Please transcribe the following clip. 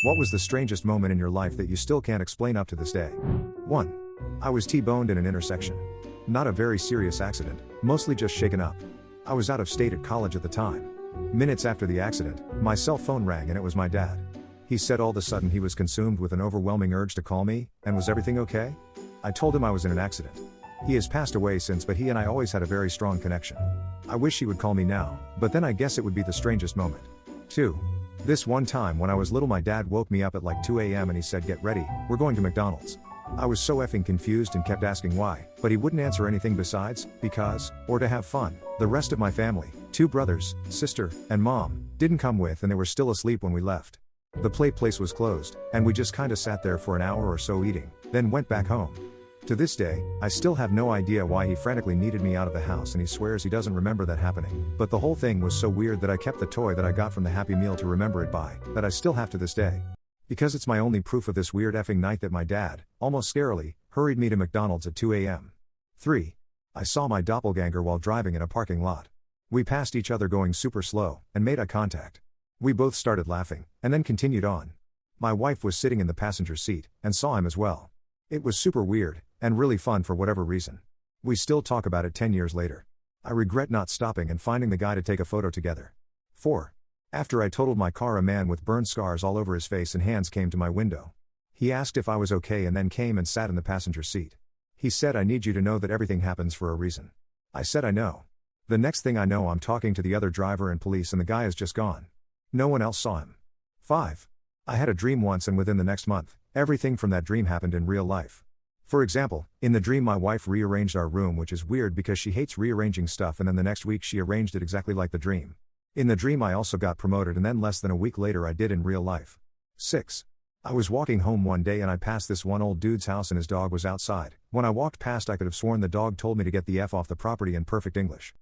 What was the strangest moment in your life that you still can't explain up to this day? 1. I was T-boned in an intersection. Not a very serious accident, mostly just shaken up. I was out of state at college at the time. Minutes after the accident, my cell phone rang and it was my dad. He said all of a sudden he was consumed with an overwhelming urge to call me, and was everything okay? I told him I was in an accident. He has passed away since, but he and I always had a very strong connection. I wish he would call me now, but then I guess it would be the strangest moment. 2. This one time when I was little, my dad woke me up at like 2 a.m. and he said, "Get ready, we're going to McDonald's." I was so effing confused and kept asking why, but he wouldn't answer anything besides, because, or to have fun. The rest of my family, 2 brothers, sister, and mom, didn't come with, and they were still asleep when we left. The place was closed, and we just kinda sat there for an hour or so eating, then went back home. To this day, I still have no idea why he frantically needed me out of the house, and he swears he doesn't remember that happening. But the whole thing was so weird that I kept the toy that I got from the Happy Meal to remember it by, that I still have to this day. Because it's my only proof of this weird effing night that my dad, almost scarily, hurried me to McDonald's at 2 a.m. 3. I saw my doppelganger while driving in a parking lot. We passed each other going super slow, and made eye contact. We both started laughing, and then continued on. My wife was sitting in the passenger seat, and saw him as well. It was super weird, and really fun for whatever reason. We still talk about it 10 years later. I regret not stopping and finding the guy to take a photo together. 4. After I totaled my car, a man with burn scars all over his face and hands came to my window. He asked if I was okay and then came and sat in the passenger seat. He said, "I need you to know that everything happens for a reason." I said, "I know." The next thing I know, I'm talking to the other driver and police, and the guy is just gone. No one else saw him. 5. I had a dream once, and within the next month, everything from that dream happened in real life. For example, in the dream my wife rearranged our room, which is weird because she hates rearranging stuff, and then the next week she arranged it exactly like the dream. In the dream I also got promoted, and then less than a week later I did in real life. 6. I was walking home one day and I passed this one old dude's house and his dog was outside. When I walked past, I could have sworn the dog told me to get the F off the property in perfect English.